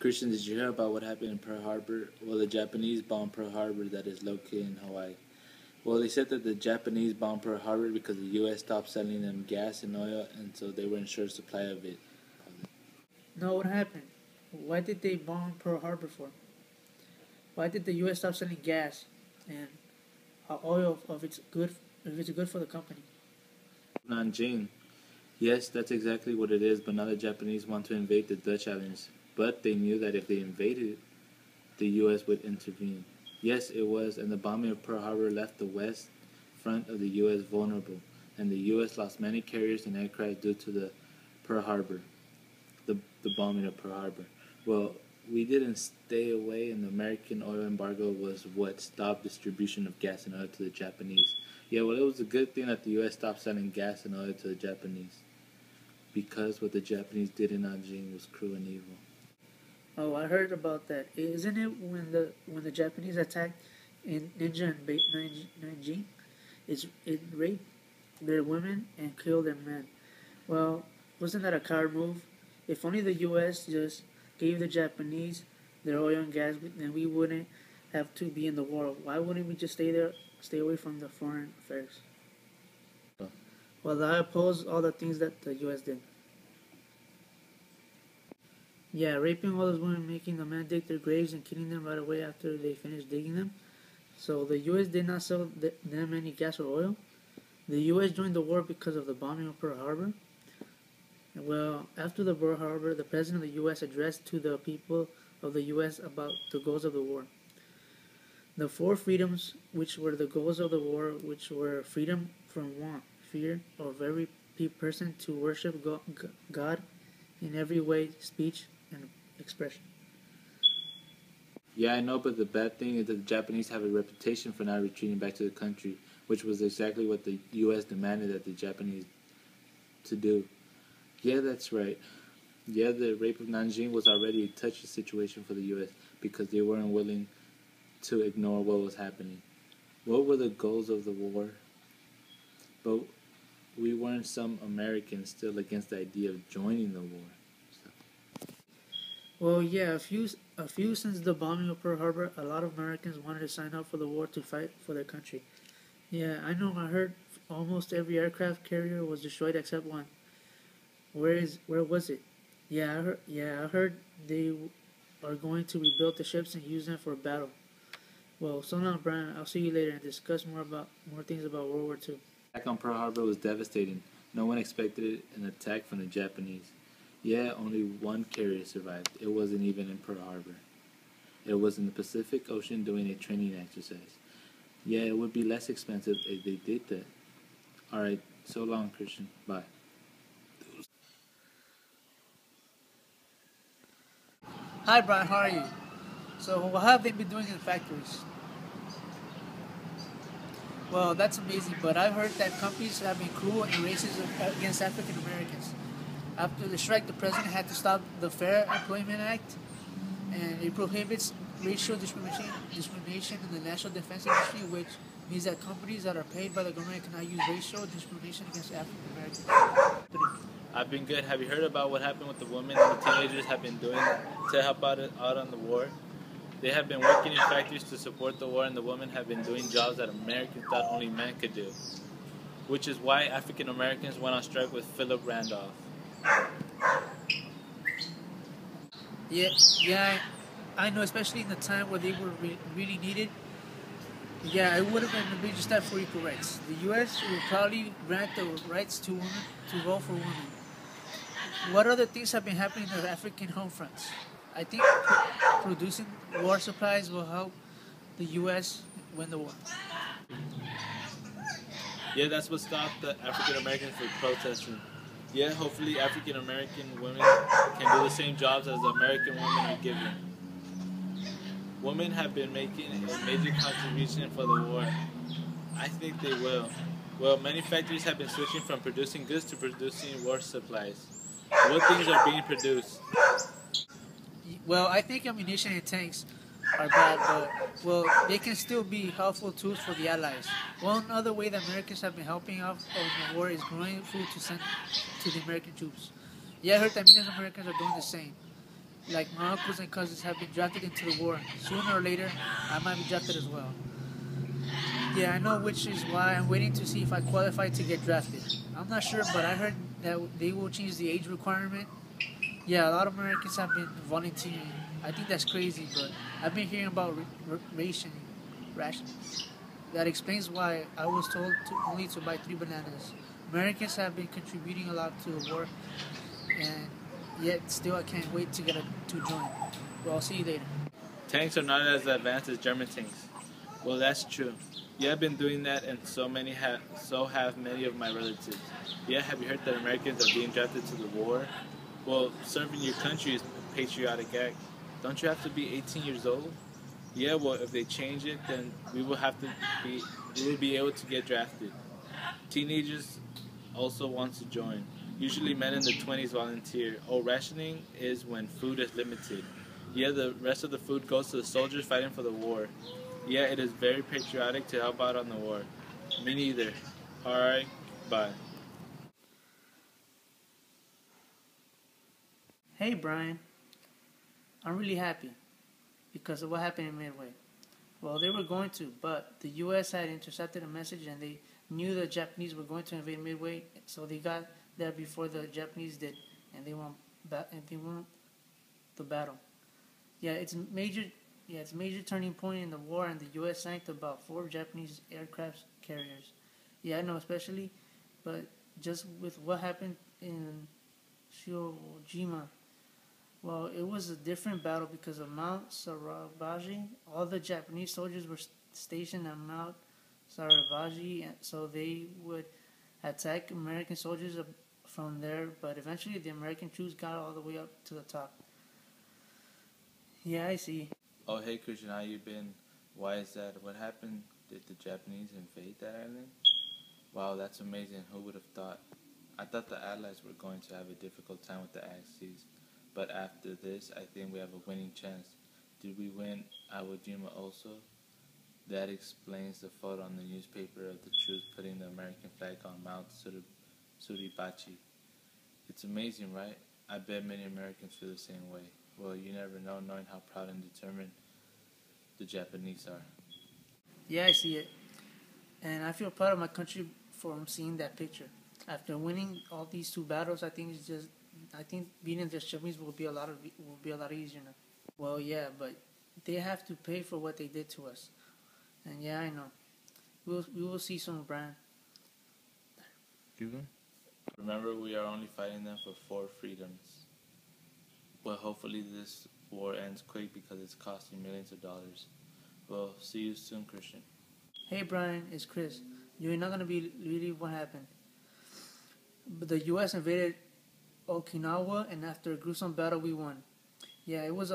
Christian, did you hear about what happened in Pearl Harbor? Well, the Japanese bombed Pearl Harbor that is located in Hawaii. Well, they said that the Japanese bombed Pearl Harbor because the U.S. stopped selling them gas and oil, and so they were in short supply of it. No, what happened? Why did they bomb Pearl Harbor for? Why did the U.S. stop selling gas and oil if it's good for the company? Nanjing. Yes, that's exactly what it is, but now the Japanese want to invade the Dutch islands. But they knew that if they invaded, the U.S. would intervene. Yes, it was, and the bombing of Pearl Harbor left the west front of the U.S. vulnerable, and the U.S. lost many carriers and aircraft due to the Pearl Harbor, the bombing of Pearl Harbor. Well, we didn't stay away, and the American oil embargo was what stopped distribution of gas and oil to the Japanese. Yeah, well, it was a good thing that the U.S. stopped selling gas and oil to the Japanese, because what the Japanese did in Nanjing was cruel and evil. Oh, I heard about that. Isn't it when the Japanese attacked in Nanjing? It raped their women and killed their men. Well, wasn't that a coward move? If only the U.S. just gave the Japanese their oil and gas, then we wouldn't have to be in the war. Why wouldn't we just stay away from the foreign affairs? Well, I oppose all the things that the U.S. did. Yeah, raping all those women, making the men dig their graves, and killing them right away after they finished digging them. So the U.S. did not sell them any gas or oil. The U.S. joined the war because of the bombing of Pearl Harbor. Well, after the Pearl Harbor, the President of the U.S. addressed to the people of the U.S. about the goals of the war. The four freedoms, which were the goals of the war, which were freedom from want, fear of every person to worship God in every way, speech, and expression. Yeah, I know, but the bad thing is that the Japanese have a reputation for not retreating back to the country, which was exactly what the U.S. demanded that the Japanese to do. Yeah, that's right. Yeah, the rape of Nanjing was already a touchy situation for the U.S. because they weren't willing to ignore what was happening. What were the goals of the war? But we weren't some Americans still against the idea of joining the war. Well, yeah, a few since the bombing of Pearl Harbor, a lot of Americans wanted to sign up for the war to fight for their country. Yeah, I know. I heard almost every aircraft carrier was destroyed except one. Where was it? Yeah, I heard they are going to rebuild the ships and use them for battle. Well, so long, Brian. I'll see you later and discuss more things about World War II. The attack on Pearl Harbor was devastating. No one expected an attack from the Japanese. Yeah, only one carrier survived. It wasn't even in Pearl Harbor. It was in the Pacific Ocean doing a training exercise. Yeah, it would be less expensive if they did that. Alright, so long, Christian. Bye. Hi, Brian. How are you? So, what have they been doing in the factories? Well, that's amazing, but I've heard that companies have been cruel and racist against African Americans. After the strike, the president had to stop the Fair Employment Act, and it prohibits racial discrimination in the national defense industry, which means that companies that are paid by the government cannot use racial discrimination against African Americans. I've been good. Have you heard about what happened with the women and the teenagers have been doing to help out on the war? They have been working in factories to support the war, and the women have been doing jobs that Americans thought only men could do, which is why African Americans went on strike with Philip Randolph. Yeah, I know, especially in the time where they were really needed. Yeah, it would have been a major step for equal rights. The U.S. will probably grant the rights to women to vote for women. What other things have been happening in the African home fronts? I think producing war supplies will help the U.S. win the war. Yeah, that's what stopped the African Americans from protesting. Yeah, hopefully African American women can do the same jobs as the American women are given. Women have been making a major contribution for the war. I think they will. Well, many factories have been switching from producing goods to producing war supplies. What things are being produced? Well, I think ammunition and tanks are bad, but well, they can still be helpful tools for the Allies. One other way that Americans have been helping out of the war is growing food to send to the American troops. Yeah, I heard that millions of Americans are doing the same. like my uncles and cousins have been drafted into the war. Sooner or later, I might be drafted as well. Yeah, I know, which is why I'm waiting to see if I qualify to get drafted. I'm not sure, but I heard that they will change the age requirement. Yeah, a lot of Americans have been volunteering. I think that's crazy, but I've been hearing about rationing. That explains why I was told only to buy 3 bananas. Americans have been contributing a lot to the war, and yet still I can't wait to join. Well, I'll see you later. Tanks are not as advanced as German tanks. Well, that's true. Yeah, I've been doing that, and so have many of my relatives. Yeah, have you heard that Americans are being drafted to the war? Well, serving your country is a patriotic act. Don't you have to be 18 years old? Yeah, well, if they change it, then we will be able to get drafted. Teenagers also want to join. Usually men in their 20s volunteer. Oh, rationing is when food is limited. Yeah, the rest of the food goes to the soldiers fighting for the war. Yeah, it is very patriotic to help out on the war. Me neither. Alright, bye. Hey, Brian. I'm really happy because of what happened in Midway. Well, they were going to, but the U.S. had intercepted a message and they knew the Japanese were going to invade Midway, so they got there before the Japanese did, and they won. The battle. Yeah, it's major. Yeah, it's a major turning point in the war, and the U.S. sank about 4 Japanese aircraft carriers. Yeah, I know, especially, but just with what happened in Shojima. Well, it was a different battle because of Mount Sarabaji. All the Japanese soldiers were stationed at Mount Sarabaji, and so they would attack American soldiers from there. But eventually, the American troops got all the way up to the top. Yeah, I see. Oh, hey Christian, how you been? Why is that? What happened? Did the Japanese invade that island? Wow, that's amazing. Who would have thought? I thought the Allies were going to have a difficult time with the Axis, but after this, I think we have a winning chance. Did we win Iwo Jima also? That explains the photo on the newspaper of the troops putting the American flag on Mount Suribachi. It's amazing, right? I bet many Americans feel the same way. Well, you never know, knowing how proud and determined the Japanese are. Yeah, I see it, and I feel proud of my country for seeing that picture. After winning all these 2 battles, I think beating the Japanese will be a lot easier now. Well, yeah, but they have to pay for what they did to us, and yeah, I know. We will see soon, Brian. Remember, we are only fighting them for 4 freedoms. Well, hopefully this war ends quick because it's costing millions of dollars. Well, see you soon, Christian. Hey, Brian, it's Chris. You're not gonna believe what happened. But the U.S. invaded Okinawa, and after a gruesome battle, we won. Yeah, but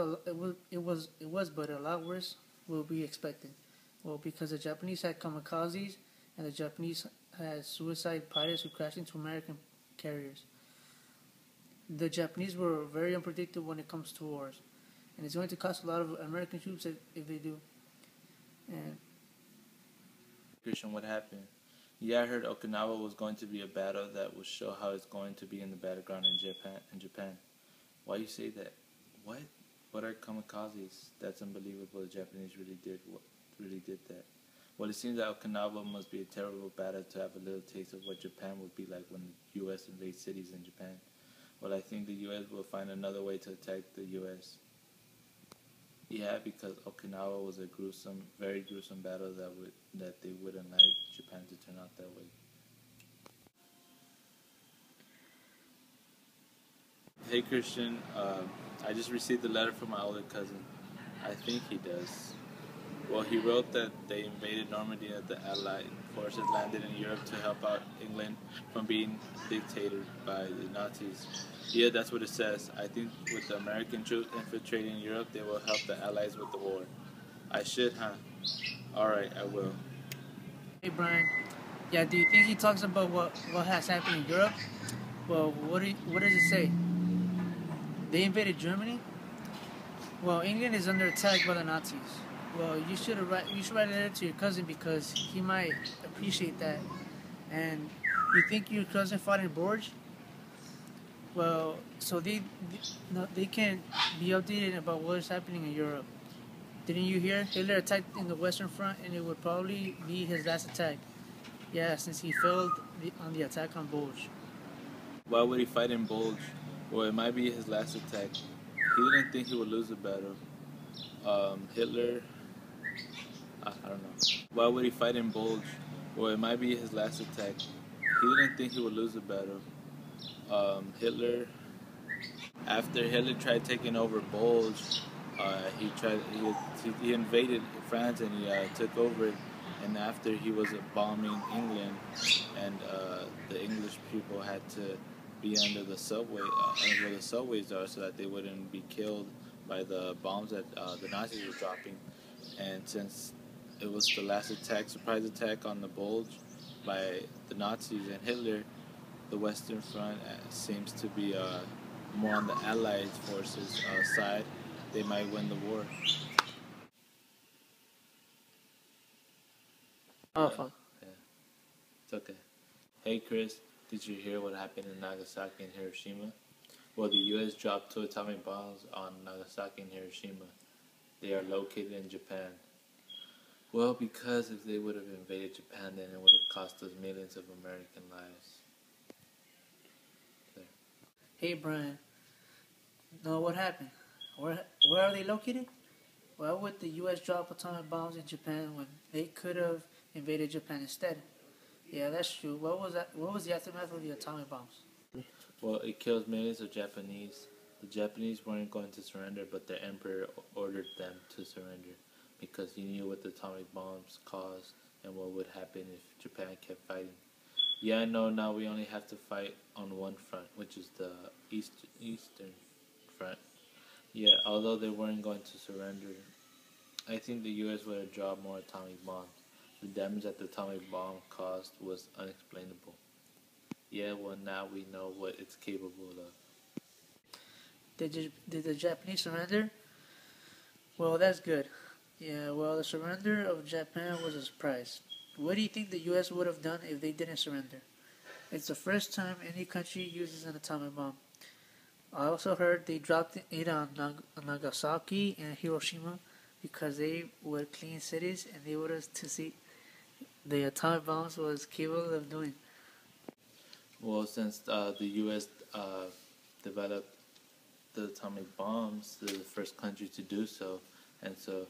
a lot worse will be expected. Well, because the Japanese had kamikazes, and the Japanese had suicide pilots who crashed into American carriers. The Japanese were very unpredictable when it comes to wars, and it's going to cost a lot of American troops if they do. And Christian, what happened? Yeah, I heard Okinawa was going to be a battle that will show how it's going to be in the battleground in Japan. Why you say that? What? What are kamikazes? That's unbelievable. The Japanese really did that. Well, it seems that Okinawa must be a terrible battle to have a little taste of what Japan would be like when the U.S. invades cities in Japan. Well, I think the U.S. will find another way to attack the U.S. Yeah, because Okinawa was a very gruesome battle that they wouldn't like Japan to turn out that way. Hey Christian, I just received a letter from my older cousin. I think he does. Well, he wrote that they invaded Normandy and the Allied forces landed in Europe to help out England from being dictated by the Nazis. Yeah, that's what it says. I think with the American troops infiltrating Europe, they will help the Allies with the war. I should, huh? Alright, I will. hey, Brian. Yeah, do you think he talks about what has happened in Europe? Well, what does it say? They invaded Germany. Well, England is under attack by the Nazis. Well, you should write a letter to your cousin because he might appreciate that. And you think your cousin fought in Bourges? Well, so no, they can't be updated about what is happening in Europe. Didn't you hear? Hitler attacked in the Western Front, and it would probably be his last attack. Yeah, since he failed on the attack on Bulge. Why would he fight in Bulge? Well, it might be his last attack. He didn't think he would lose the battle. Hitler, I don't know. Why would he fight in Bulge? Well, it might be his last attack. He didn't think he would lose the battle. Hitler, after Hitler tried taking over Bulge, he invaded France and he took over it. And after he was bombing England, and the English people had to be under the subway, where the subways are, so that they wouldn't be killed by the bombs that the Nazis were dropping. And since it was the last attack, surprise attack on the Bulge by the Nazis and Hitler, the Western Front seems to be more on the Allied forces side. They might win the war. Oh, fuck. Yeah, it's okay. Hey Chris, did you hear what happened in Nagasaki and Hiroshima? Well, the U.S. dropped 2 atomic bombs on Nagasaki and Hiroshima. They are located in Japan. Well, because if they would have invaded Japan, then it would have cost us millions of American lives. There. Hey, Brian. No, what happened? Where are they located? Why would the U.S. drop atomic bombs in Japan when they could have invaded Japan instead? Yeah, that's true. What was that? What was the aftermath of the atomic bombs? Well, it kills millions of Japanese. The Japanese weren't going to surrender, but the emperor ordered them to surrender because he knew what the atomic bombs caused and what would happen if Japan kept fighting. Yeah, I know now we only have to fight on one front, which is the Eastern Front. Yeah, although they weren't going to surrender, I think the U.S. would have dropped more atomic bombs. The damage that the atomic bomb caused was unexplainable. Yeah, well, now we know what it's capable of. Did the Japanese surrender? Well, that's good. Yeah, well, the surrender of Japan was a surprise. What do you think the U.S. would have done if they didn't surrender? It's the first time any country uses an atomic bomb. I also heard they dropped it on Nagasaki and Hiroshima because they were clean cities and they wanted to see the atomic bombs was capable of doing. Well, since the U.S. Developed the atomic bombs, they're the first country to do so, and so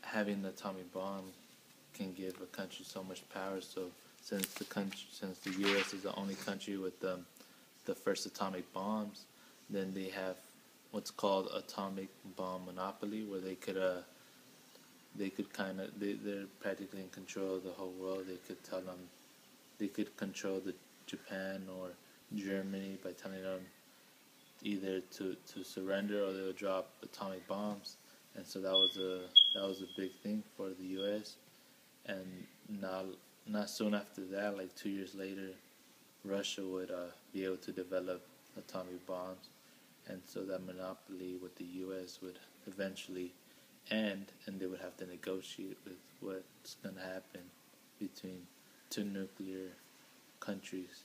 having the atomic bomb can give a country so much power. So since the U.S. is the only country with the first atomic bombs, then they have what's called atomic bomb monopoly, where they could they're practically in control of the whole world. They could control the Japan or Germany by telling them either to surrender or they'll drop atomic bombs. And so that was a big thing for the U.S. And not soon after that, like 2 years later, Russia would be able to develop atomic bombs, and so that monopoly with the U.S. would eventually end, and they would have to negotiate with what's going to happen between two nuclear countries.